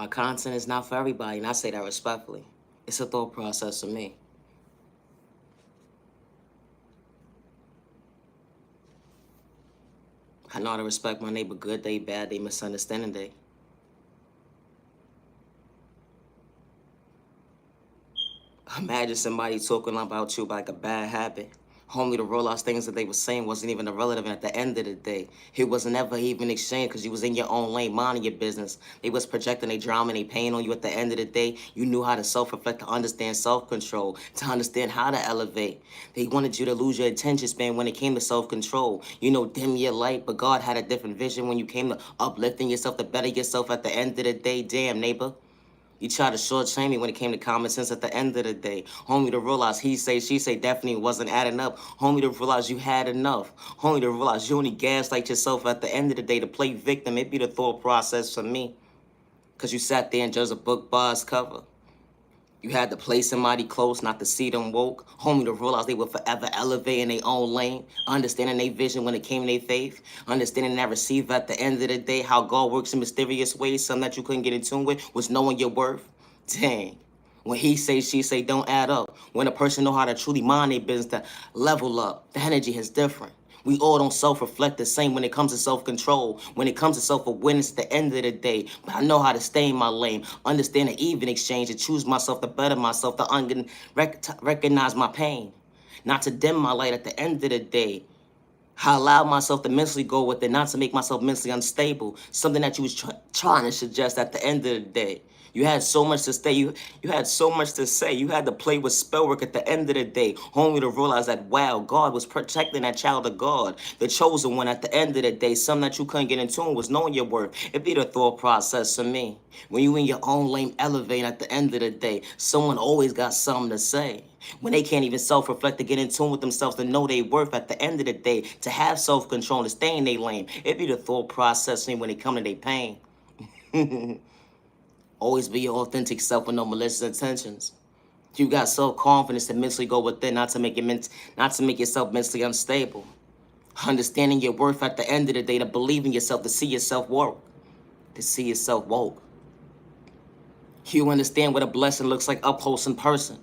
My content is not for everybody, and I say that respectfully. It's a thought process for me. I know how to respect my neighbor good day, bad day, misunderstanding day. Imagine somebody talking about you like a bad habit. Only to realize things that they were saying wasn't even irrelevant at the end of the day. It wasn't ever even exchanged because you was in your own lane, minding your business. They was projecting their drama and their pain on you at the end of the day. You knew how to self-reflect, to understand self-control, to understand how to elevate. They wanted you to lose your attention span when it came to self-control. You know, dim your light, but God had a different vision when you came to uplifting yourself, to better yourself at the end of the day. Damn, neighbor. You tried to shortchange me when it came to common sense at the end of the day. Homie, to realize he say, she say definitely wasn't adding up. Homie, to realize you had enough. Homie, to realize you only gaslight yourself at the end of the day to play victim. It be the thought process for me. Because you sat there and judged a book by its cover. You had to play somebody close, not to see them woke. Homie, to realize they would forever elevate in their own lane. Understanding their vision when it came to their faith. Understanding that receive at the end of the day. How God works in mysterious ways. Something that you couldn't get in tune with was knowing your worth. Dang. When he say, she say, don't add up. When a person know how to truly mind their business, to level up, the energy is different. We all don't self-reflect the same when it comes to self-control, when it comes to self-awareness at the end of the day. But I know how to stay in my lane, understand the even exchange, to choose myself, to better myself, to recognize my pain, not to dim my light at the end of the day. I allowed myself to mentally go with it, not to make myself mentally unstable, something that you was trying to suggest at the end of the day. You had so much to say. You had so much to say. You had to play with spellwork at the end of the day, only to realize that, wow, God was protecting that child of God, the chosen one at the end of the day. Something that you couldn't get in tune was knowing your worth. It be the thought process for me. When you in your own lane elevate at the end of the day, someone always got something to say. When they can't even self-reflect, to get in tune with themselves, to know their worth at the end of the day, to have self-control, to stay in their lane. It be the thought process when it come to their pain. Always be your authentic self with no malicious intentions. You got self-confidence to mentally go within, not to make yourself mentally unstable. Understanding your worth at the end of the day, to believe in yourself, to see yourself work, to see yourself woke. You understand what a blessing looks like up close in person,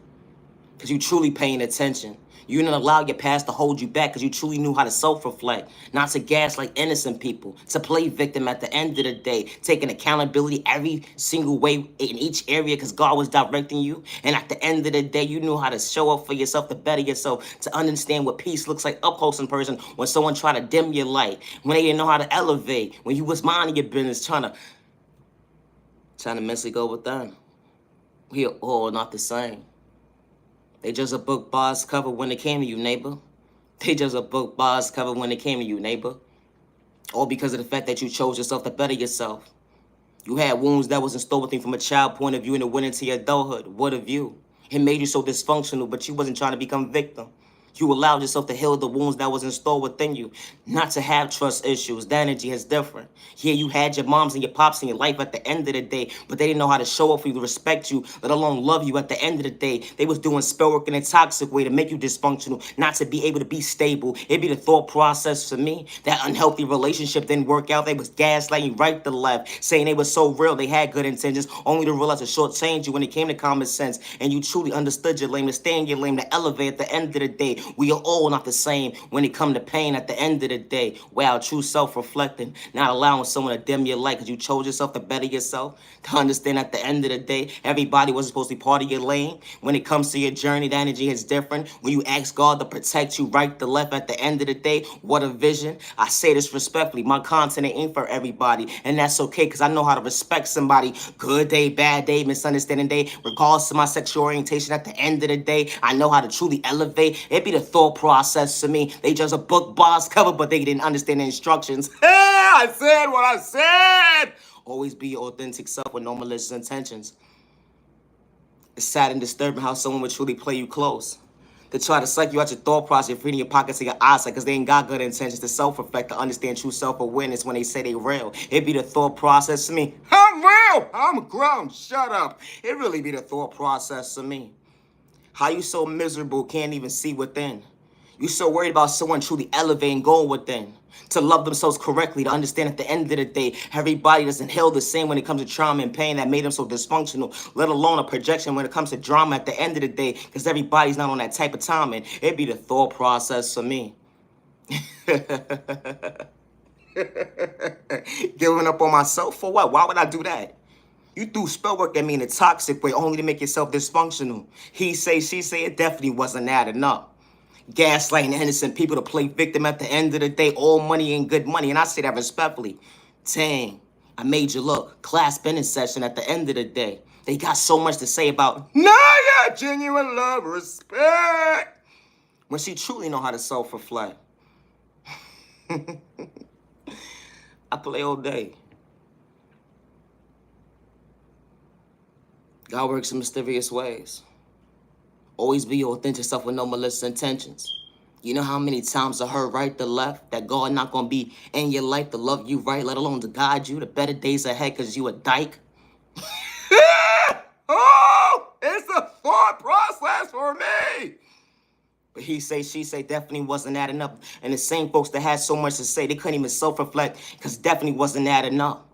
because you truly paying attention. You didn't allow your past to hold you back because you truly knew how to self-reflect, not to gaslight innocent people, to play victim at the end of the day, taking accountability every single way in each area because God was directing you. And at the end of the day, you knew how to show up for yourself, to better yourself, to understand what peace looks like up close in person when someone tried to dim your light, when they didn't know how to elevate, when you was minding your business, trying to mentally go with them. We are all not the same. They just a book boss cover when it came to you, neighbor. They just a book boss cover when it came to you, neighbor. All because of the fact that you chose yourself to better yourself. You had wounds that was installed with you from a child point of view, and it went into your adulthood. What of you? It made you so dysfunctional, but you wasn't trying to become victim. You allowed yourself to heal the wounds that was installed within you, not to have trust issues. That energy is different. Yeah, you had your moms and your pops in your life at the end of the day, but they didn't know how to show up for you, to respect you, let alone love you at the end of the day. They was doing spell work in a toxic way to make you dysfunctional, not to be able to be stable. It'd be the thought process for me. That unhealthy relationship didn't work out. They was gaslighting right to left, saying they were so real, they had good intentions, only to realize to shortchange you when it came to common sense. And you truly understood your lane, to stay in your lane, to elevate at the end of the day. We are all not the same when it come to pain at the end of the day. Wow, true self-reflecting, not allowing someone to dim your light because you chose yourself to better yourself, to understand at the end of the day, everybody wasn't supposed to be part of your lane. When it comes to your journey, the energy is different. When you ask God to protect you right to left at the end of the day, what a vision. I say this respectfully, my content ain't for everybody, and that's okay because I know how to respect somebody. Good day, bad day, misunderstanding day, regardless of my sexual orientation, at the end of the day, I know how to truly elevate. It be the thought process to me. They just a book boss cover, but they didn't understand the instructions. I said what I said. Always be your authentic self with no malicious intentions. It's sad and disturbing how someone would truly play you close. To try to psych you out your thought process, feeding your pockets to your eyesight, because they ain't got good intentions, to self-reflect, to understand true self-awareness when they say they real. It be the thought process to me. I'm real! I'm grown, shut up. It really be the thought process to me. How you so miserable can't even see within? You're so worried about someone truly elevating, going within, to love themselves correctly, to understand at the end of the day, everybody doesn't heal the same when it comes to trauma and pain that made them so dysfunctional, let alone a projection when it comes to drama at the end of the day, because everybody's not on that type of time, and it'd be the thought process for me. Giving up on myself for what? Why would I do that? You threw spell work at me in a toxic way only to make yourself dysfunctional. He say, she say, it definitely wasn't adding up. Gaslighting innocent people to play victim at the end of the day. All money ain't good money, and I say that respectfully. Dang, I made you look. Class spinning session at the end of the day. They got so much to say about Naya, genuine love, respect. When she truly know how to self-reflect. I play all day. God works in mysterious ways. Always be your authentic self with no malicious intentions. You know how many times I heard right to left that God not gonna be in your life to love you right, let alone to guide you to better days ahead because you a dyke? Oh, it's a thought process for me. But he say, she say, definitely wasn't adding up. And the same folks that had so much to say, they couldn't even self-reflect because definitely wasn't adding up.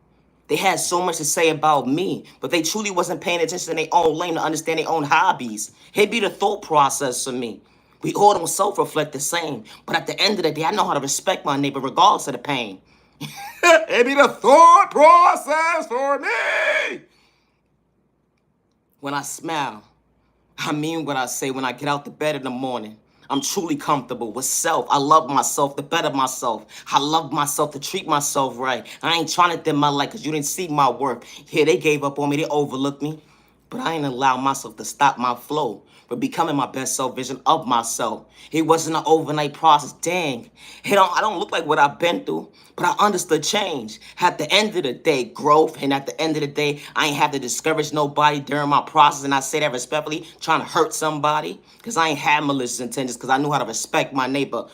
They had so much to say about me, but they truly wasn't paying attention to their own lane to understand their own hobbies. It be the thought process for me. We all don't self-reflect the same, but at the end of the day, I know how to respect my neighbor regardless of the pain. It be the thought process for me. When I smile, I mean what I say when I get out the bed in the morning. I'm truly comfortable with self. I love myself to better myself. I love myself to treat myself right. I ain't trying to dim my light because you didn't see my worth. Yeah, they gave up on me. They overlooked me. But I ain't allow myself to stop my flow. But becoming my best self vision of myself. It wasn't an overnight process. Dang. I don't look like what I've been through. But I understood change. At the end of the day, growth. And at the end of the day, I ain't have to discourage nobody during my process. And I say that respectfully, trying to hurt somebody. Because I ain't had malicious intentions. Because I knew how to respect my neighbor.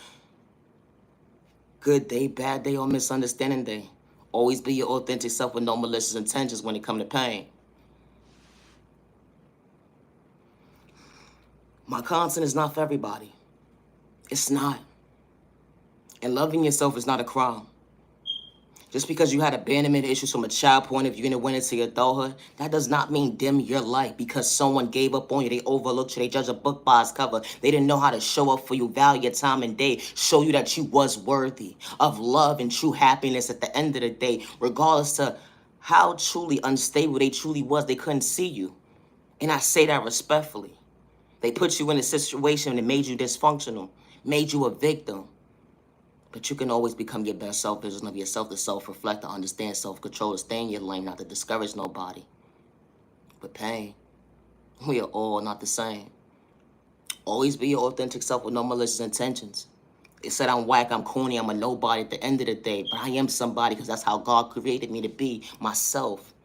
Good day, bad day, or misunderstanding day. Always be your authentic self with no malicious intentions when it comes to pain. My content is not for everybody. It's not. And loving yourself is not a crime. Just because you had abandonment issues from a child point of view and it went into your adulthood, that does not mean dim your light because someone gave up on you, they overlooked you, they judged a book by its cover. They didn't know how to show up for you, value your time and day, show you that you was worthy of love and true happiness at the end of the day, regardless to how truly unstable they truly was, they couldn't see you. And I say that respectfully. They put you in a situation that made you dysfunctional, made you a victim. But you can always become your best self version of yourself to self-reflect, to understand self-control, to stay in your lane, not to discourage nobody. But pain, we are all not the same. Always be your authentic self with no malicious intentions. They said I'm whack, I'm corny, I'm a nobody at the end of the day, but I am somebody because that's how God created me to be, myself.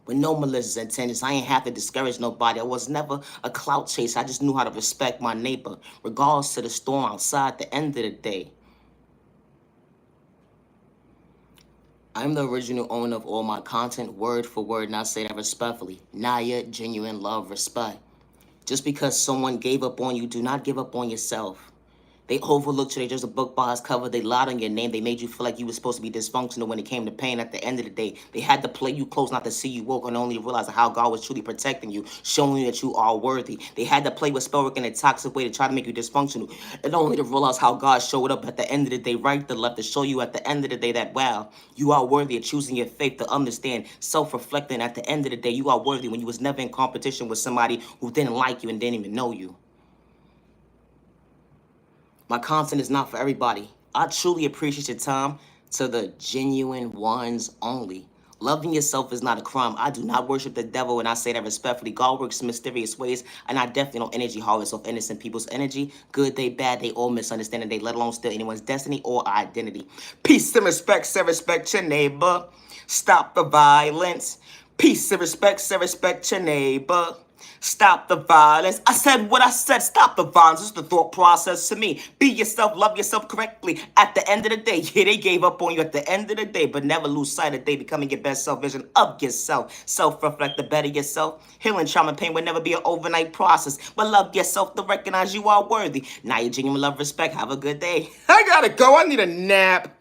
With no malicious intentions, I ain't have to discourage nobody. I was never a clout chaser. I just knew how to respect my neighbor, regardless to the storm outside at the end of the day. I'm the original owner of all my content, word for word, and I say that respectfully. Naya, genuine love, respect. Just because someone gave up on you, do not give up on yourself. They overlooked you. They just a book by its cover. They lied on your name. They made you feel like you were supposed to be dysfunctional when it came to pain. At the end of the day, they had to play you close not to see you woke and only realize how God was truly protecting you, showing you that you are worthy. They had to play with spell work in a toxic way to try to make you dysfunctional and only to realize how God showed up at the end of the day, right to left, to show you at the end of the day that, wow, you are worthy of choosing your faith, to understand, self-reflecting at the end of the day, you are worthy when you was never in competition with somebody who didn't like you and didn't even know you. My content is not for everybody. I truly appreciate your time, to the genuine ones only. Loving yourself is not a crime. I do not worship the devil, and I say that respectfully. God works in mysterious ways, and I definitely don't energy harvest off innocent people's energy. Good day, bad day, all misunderstanding day, let alone steal anyone's destiny or identity. Peace and respect, say respect your neighbor. Stop the violence. Peace and respect, say respect your neighbor. Stop the violence. I said what I said. Stop the violence. It's the thought process to me. Be yourself. Love yourself correctly. At the end of the day, yeah, they gave up on you at the end of the day, but never lose sight of day becoming your best self vision of yourself. Self-reflect the better yourself. Healing trauma and pain will never be an overnight process. But love yourself to recognize you are worthy. Now you genuine love, respect. Have a good day. I gotta go. I need a nap.